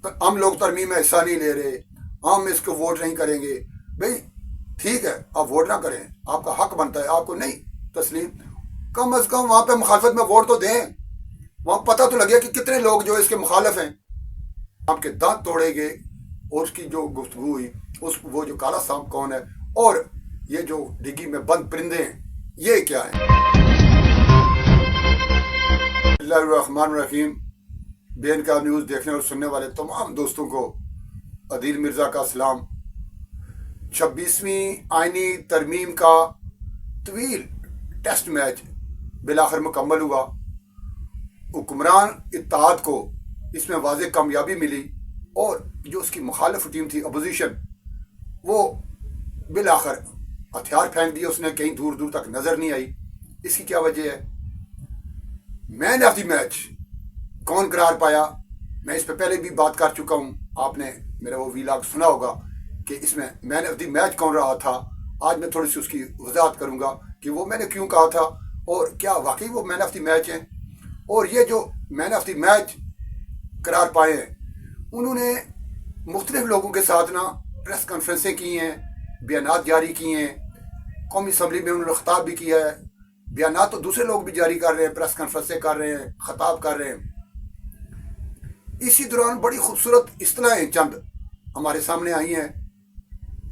ہم لوگ ترمیم میں حصہ نہیں لے رہے، ہم اس کو ووٹ نہیں کریں گے. بھئی ٹھیک ہے، آپ ووٹ نہ کریں، آپ کا حق بنتا ہے، آپ کو نہیں تسلیم، کم از کم وہاں پہ مخالفت میں ووٹ تو دیں. وہاں پتہ تو لگے کہ کتنے لوگ جو اس کے مخالف ہیں. آپ کے دانت توڑے گئے اور اس کی جو گفتگو ہوئی، وہ جو کالا سانپ کون ہے اور یہ جو ڈگی میں بند پرندے ہیں یہ کیا ہے. اللہ الرحمن الرحیم. BNK نیوز دیکھنے اور سننے والے تمام دوستوں کو عدیل مرزا کا سلام. 26ویں آئینی ترمیم کا طویل ٹیسٹ میچ بالآخر مکمل ہوا. حکمران اتحاد کو اس میں واضح کامیابی ملی اور جو اس کی مخالف ٹیم تھی اپوزیشن، وہ بالآخر ہتھیار پھینک دیے. اس نے کہیں دور دور تک نظر نہیں آئی. اس کی کیا وجہ ہے؟ مین آف دی میچ کون قرار پایا؟ میں اس پہ پہلے بھی بات کر چکا ہوں، آپ نے میرا وہ ویلاگ سنا ہوگا کہ اس میں مین آف دی میچ کون رہا تھا. آج میں تھوڑی سی اس کی وضاحت کروں گا کہ وہ میں نے کیوں کہا تھا اور کیا واقعی وہ مین آف دی میچ ہیں. اور یہ جو مین آف دی میچ قرار پائے ہیں، انہوں نے مختلف لوگوں کے ساتھ نا پریس کانفرنسیں کی ہیں، بیانات جاری کیے ہیں. قومی اسمبلی میں انہوں نے خطاب بھی کیا ہے. بیانات تو دوسرے لوگ بھی جاری کر رہے ہیں، پریس کانفرنسیں کر رہے ہیں، خطاب کر رہے ہیں. اسی دوران بڑی خوبصورت اصطلاحیں چند ہمارے سامنے آئی ہیں.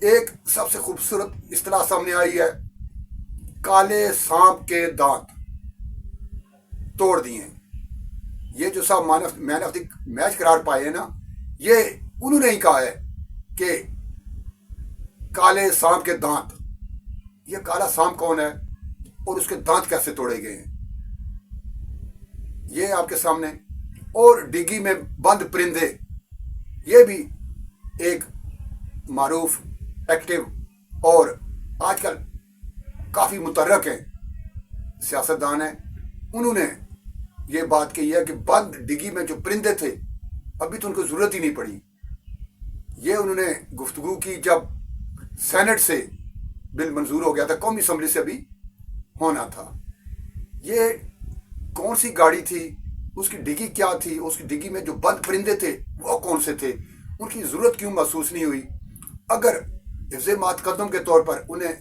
ایک سب سے خوبصورت اصطلاح سامنے آئی ہے، کالے سانپ کے دانت توڑ دیے. یہ جو صاحب مین آف دی میچ قرار پائے ہیں نا، یہ انہوں نے ہی کہا ہے کہ کالے سانپ کے دانت. یہ کالا سانپ کون ہے اور اس کے دانت کیسے توڑے گئے ہیں، یہ آپ کے سامنے. اور ڈگی میں بند پرندے، یہ بھی ایک معروف ایکٹیو اور آج کل کافی متحرک ہیں سیاستدان ہیں. انہوں نے یہ بات کہی ہے کہ بند ڈگی میں جو پرندے تھے ابھی تو ان کو ضرورت ہی نہیں پڑی. یہ انہوں نے گفتگو کی جب سینٹ سے بل منظور ہو گیا تھا، قومی اسمبلی سے ابھی ہونا تھا. یہ کون سی گاڑی تھی، اس کی ڈگی کیا تھی، اس کی ڈگی میں جو بند پرندے تھے وہ کون سے تھے، ان کی ضرورت کیوں محسوس نہیں ہوئی. اگر حفظ ماتقدم کے طور پر انہیں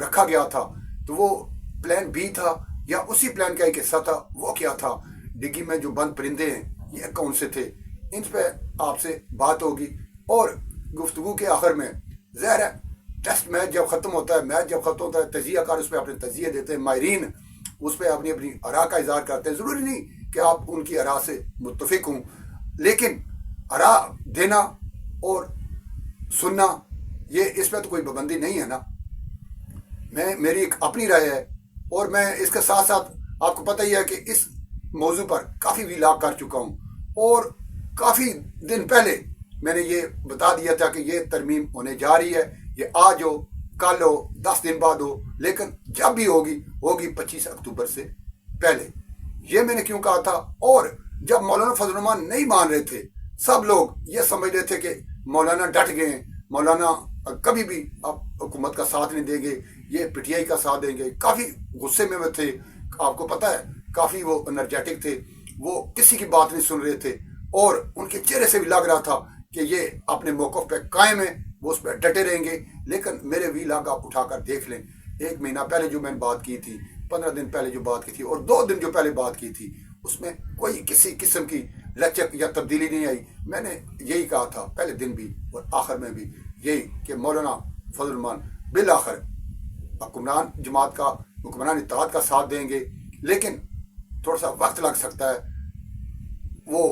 رکھا گیا تھا تو وہ پلان بی تھا یا اسی پلان کا ایک حصہ تھا. وہ کیا تھا؟ ڈگی میں جو بند پرندے ہیں یہ کون سے تھے؟ ان پہ آپ سے بات ہوگی. اور گفتگو کے آخر میں ظاہر ہے ٹیسٹ میچ جب ختم ہوتا ہے، تجزیہ کار اس پہ اپنے تجزیے دیتے ہیں، ماہرین اس پہ اپنی آراء کا اظہار کرتے ہیں. ضروری نہیں کہ آپ ان کی آراء سے متفق ہوں، لیکن آراء دینا اور سننا یہ اس پہ تو کوئی پابندی نہیں ہے نا. میری ایک اپنی رائے ہے اور میں اس کے ساتھ ساتھ آپ کو پتہ ہی ہے کہ اس موضوع پر کافی ویلاگ کر چکا ہوں اور کافی دن پہلے میں نے یہ بتا دیا تھا کہ یہ ترمیم ہونے جا رہی ہے. یہ آج ہو، کل ہو، 10 دن بعد ہو، لیکن جب بھی ہوگی 25 اکتوبر سے پہلے. یہ میں نے کیوں کہا تھا؟ اور جب مولانا فضل الرحمان نہیں مان رہے تھے، سب لوگ یہ سمجھ رہے تھے کہ مولانا ڈٹ گئے ہیں، مولانا کبھی بھی اب حکومت کا ساتھ نہیں دیں گے، یہ PTI کا ساتھ دیں گے. کافی غصے میں وہ تھے، آپ کو پتہ ہے کافی وہ انرجیٹک تھے، وہ کسی کی بات نہیں سن رہے تھے اور ان کے چہرے سے بھی لگ رہا تھا کہ یہ اپنے موقف پہ قائم ہیں، وہ اس پہ ڈٹے رہیں گے. لیکن میرے ویلاگ آپ اٹھا کر دیکھ لیں، 1 مہینہ پہلے جو میں نے بات کی تھی، 15 دن پہلے جو بات کی تھی اور 2 دن جو پہلے بات کی تھی، اس میں کوئی کسی قسم کی لچک یا تبدیلی نہیں آئی. میں نے یہی کہا تھا پہلے دن بھی اور آخر میں بھی یہی کہ مولانا فضل الرحمان بالآخر حکمران جماعت کا، حکمران اتحاد کا ساتھ دیں گے، لیکن تھوڑا سا وقت لگ سکتا ہے. وہ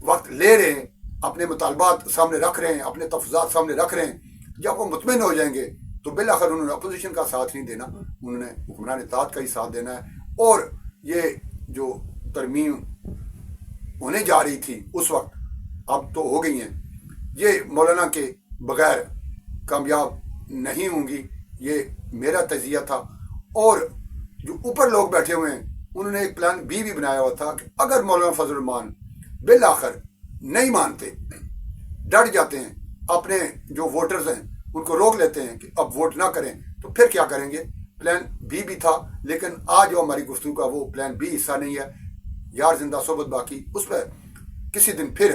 وقت لے رہے ہیں، اپنے مطالبات سامنے رکھ رہے ہیں، اپنے تفضیلات سامنے رکھ رہے ہیں. جب وہ مطمئن ہو جائیں گے تو بالآخر انہوں نے اپوزیشن کا ساتھ نہیں دینا، انہوں نے حکمران اتحاد کا ہی ساتھ دینا ہے. اور یہ جو ترمیم ہونے جا رہی تھی اس وقت اب تو ہو گئی ہیں، یہ مولانا کے بغیر کامیاب نہیں ہوں گی. یہ میرا تجزیہ تھا. اور جو اوپر لوگ بیٹھے ہوئے ہیں انہوں نے ایک پلان بی بھی بنایا ہوا تھا کہ اگر مولانا فضل الرحمان بالآخر نہیں مانتے، ڈٹ جاتے ہیں، اپنے جو ووٹرز ہیں ان کو روک لیتے ہیں کہ اب ووٹ نہ کریں، تو پھر کیا کریں گے. پلان بی بھی تھا، لیکن آج جو ہماری گفتگو کا وہ پلان بی حصہ نہیں ہے. یار زندہ صحبت باقی، اس پہ کسی دن پھر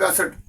65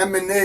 MNA,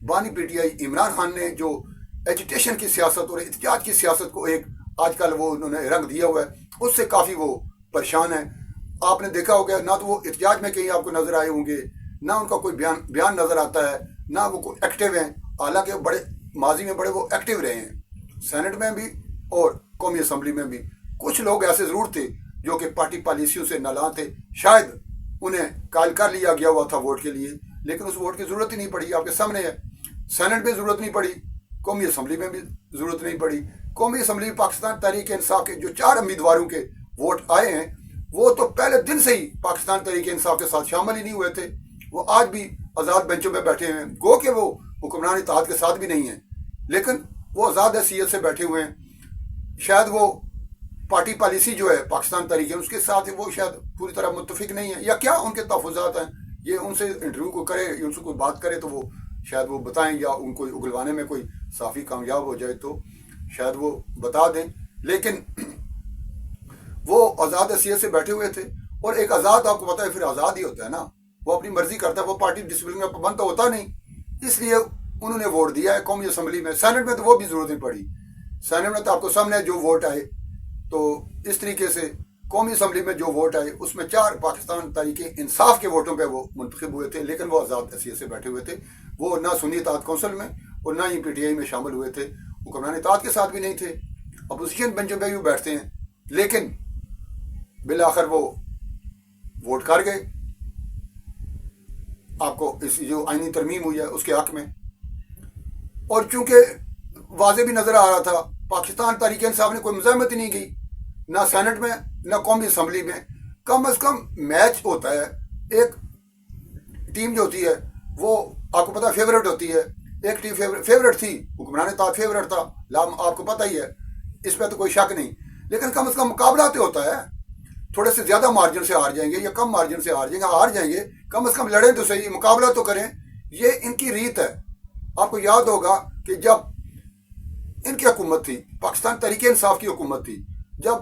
بانی P T I Imran Khan نے جو ایجیٹیشن کی سیاست اور احتجاج کی سیاست کو ایک آج کل وہ انہوں نے رنگ دیا ہوا ہے، اس سے کافی وہ پریشان ہیں۔ آپ نے دیکھا ہوگا نہ تو وہ احتجاج میں کہیں آپ کو نظر آئے ہوں گے، نہ ان کا کوئی بیان نظر آتا ہے، نہ وہ کوئی ایکٹیو ہیں، حالانکہ بڑے ماضی میں بڑے وہ ایکٹیو رہے ہیں، سینٹ میں بھی اور قومی اسمبلی میں بھی۔ کچھ لوگ ایسے ضرور تھے جو کہ پارٹی پالیسیوں سے نالاں تھے، شاید انہیں قائل کر لیا گیا ہوا تھا ووٹ کے لیے، لیکن اس ووٹ کی ضرورت ہی نہیں پڑی، آپ کے سامنے ہے۔ سینٹ میں ضرورت نہیں پڑی، قومی اسمبلی میں بھی ضرورت نہیں پڑی۔ قومی اسمبلی میں پاکستان تحریک انصاف کے جو 4 امیدواروں کے ووٹ آئے ہیں، وہ تو پہلے دن سے ہی پاکستان تحریک انصاف کے ساتھ شامل ہی نہیں ہوئے تھے، وہ آج بھی آزاد بینچوں میں بیٹھے ہیں، گو کہ وہ حکمران اتحاد کے ساتھ بھی نہیں ہیں، لیکن وہ آزاد حیثیت سے بیٹھے ہوئے ہیں۔ شاید وہ پارٹی پالیسی جو ہے پاکستان تحریک اس کے ساتھ وہ شاید پوری طرح متفق نہیں ہے، یا کیا ان کے تحفظات ہیں، یہ ان سے انٹرویو کو کرے یا ان سے کوئی بات کرے تو وہ شاید وہ بتائیں، یا ان کو اگلوانے میں کوئی صافی کامیاب ہو جائے تو شاید وہ بتا دیں۔ لیکن وہ آزاد حیثیت سے بیٹھے ہوئے تھے، اور ایک آزاد آپ کو پتا ہے پھر آزاد ہی ہوتا ہے نا، وہ اپنی مرضی کرتا ہے، وہ پارٹی ڈسپلن میں پابند تو ہوتا نہیں، اس لیے انہوں نے ووٹ دیا ہے قومی اسمبلی میں۔ سینٹ میں تو وہ بھی ضرورت نہیں پڑی، سینٹ میں تو آپ کو سامنے جو ووٹ آئے، تو اس طریقے سے قومی اسمبلی میں جو ووٹ آئے اس میں 4 پاکستان تحریک انصاف کے ووٹوں پہ وہ منتخب ہوئے تھے، لیکن وہ آزاد حیثیت سے بیٹھے ہوئے تھے، وہ نہ سنی اتحاد کونسل میں اور نہ ہی پی ٹی آئی میں شامل ہوئے تھے، حکمران اتحاد کے ساتھ بھی نہیں تھے، اپوزیشن بینچوں پہ بھی بیٹھتے ہیں، لیکن بالآخر وہ ووٹ کر گئے آپ کو اس جو آئینی ترمیم ہوئی ہے اس کے حق میں۔ اور چونکہ واضح بھی نظر آ رہا تھا پاکستان تحریک انصاف نے کوئی مزاحمت ہی نہیں کی، نہ سینٹ میں نہ قومی اسمبلی میں۔ کم از کم میچ ہوتا ہے، ایک ٹیم جو ہوتی ہے وہ آپ کو پتا فیورٹ ہوتی ہے، ایک ٹیم فیورٹ تھی، حکمران اتحاد فیورٹ تھا، آپ کو پتہ ہی ہے، اس پہ تو کوئی شک نہیں، لیکن کم از کم مقابلہ تو ہوتا ہے، تھوڑے سے زیادہ مارجن سے ہار جائیں گے یا کم مارجن سے ہار جائیں گے، کم از کم لڑیں تو صحیح، مقابلہ تو کریں، یہ ان کی ریت ہے۔ آپ کو یاد ہوگا کہ جب ان کی حکومت تھی، پاکستان تحریک انصاف کی حکومت تھی، جب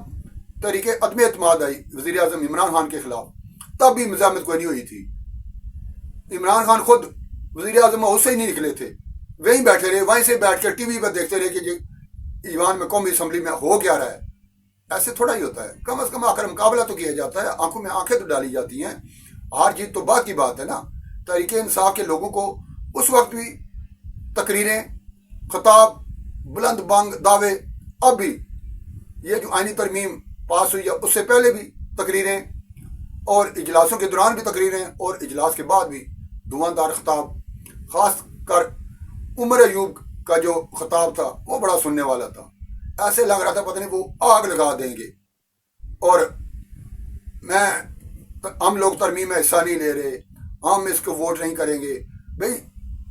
تحریک عدم اعتماد آئی وزیر اعظم عمران خان کے خلاف، تب بھی مزاحمت کوئی نہیں ہوئی تھی، عمران خان خود وزیر اعظم اس سے ہی نہیں نکلے تھے، وہیں بیٹھے رہے، وہیں سے بیٹھ کر ٹی وی پر دیکھتے رہے کہ ایوان میں قومی اسمبلی میں ہو کیا رہا ہے۔ ایسے تھوڑا ہی ہوتا ہے، کم از کم آ کر مقابلہ تو کیا جاتا ہے، آنکھوں میں آنکھیں تو ڈالی جاتی ہیں، ہار جیت تو بعد کی بات ہے نا۔ تحریک انصاف کے لوگوں کو اس وقت بھی تقریریں، خطاب، بلند بانگ دعوے، اب بھی یہ جو آئینی ترمیم پاس ہوئی ہے اس سے پہلے بھی تقریریں، اور اجلاسوں کے دوران بھی تقریریں، اور اجلاس کے بعد بھی دھواں خطاب، خاص کر عمر ایوب کا جو خطاب تھا وہ بڑا سننے والا تھا، ایسے لگ رہا تھا پتہ نہیں وہ آگ لگا دیں گے۔ اور ہم لوگ ترمیم میں حصہ نہیں لے رہے، ہم اس کو ووٹ نہیں کریں گے۔ بھئی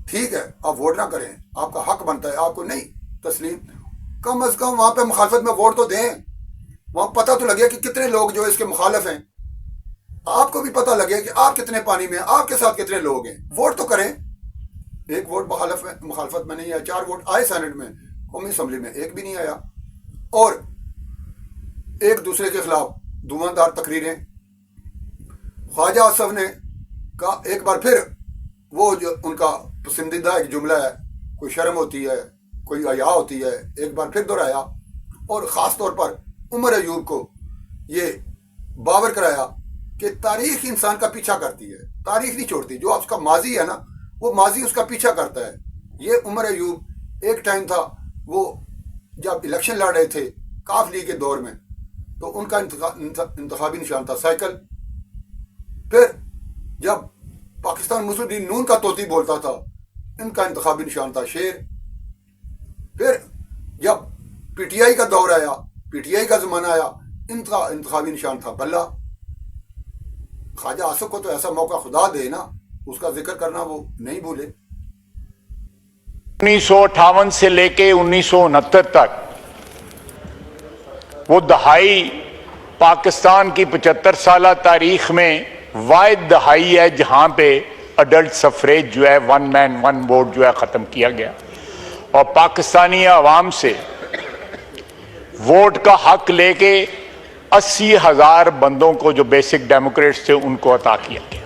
ٹھیک ہے، آپ ووٹ نہ کریں، آپ کا حق بنتا ہے، آپ کو نہیں تسلیم، کم از کم وہاں پہ مخالفت میں ووٹ تو دیں، وہاں پتہ تو لگے کہ کتنے لوگ جو اس کے مخالف ہیں، آپ کو بھی پتہ لگے کہ آپ کتنے پانی میں، آپ کے ساتھ کتنے لوگ ہیں، ووٹ تو کریں۔ ایک ووٹ مخالفت میں نہیں آیا، 4 ووٹ آئے سینٹ میں، قومی اسمبلی میں ایک بھی نہیں آیا، اور ایک دوسرے کے خلاف دھواں تقریریں۔ خواجہ آصف نے کہا ایک بار پھر، وہ جو ان کا پسندیدہ ایک جملہ ہے، کوئی شرم ہوتی ہے، کوئی حیا ہوتی ہے، ایک بار پھر دہرایا، اور خاص طور پر عمر ایوب کو یہ باور کرایا کہ تاریخ انسان کا پیچھا کرتی ہے، تاریخ نہیں چھوڑتی، جو اس کا ماضی ہے نا وہ ماضی اس کا پیچھا کرتا ہے۔ یہ عمر ایوب ایک ٹائم تھا، وہ جب الیکشن لڑ رہے تھے کاف لیگ کے دور میں، تو ان کا انتخابی نشان تھا سائیکل، پھر جب پاکستان مسلم لیگ نون کا طوطی بولتا تھا، ان کا انتخابی نشان تھا شیر، پھر جب پی ٹی آئی کا دور آیا، پی ٹی آئی کا زمانہ آیا، ان کا انتخابی نشان تھا بلہ۔ خواجہ آصف کو تو ایسا موقع خدا دے نا، اس کا ذکر کرنا وہ نہیں بھولے۔ 1958 سے لے کے 1969 تک وہ دہائی پاکستان کی 75 سالہ تاریخ میں واحد دہائی ہے جہاں پہ اڈلٹ سفریج جو ہے 1 مین 1 ووٹ جو ہے ختم کیا گیا، اور پاکستانی عوام سے ووٹ کا حق لے کے 80,000 بندوں کو جو بیسک ڈیموکریٹس تھے ان کو عطا کیا گیا۔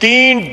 3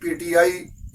PTI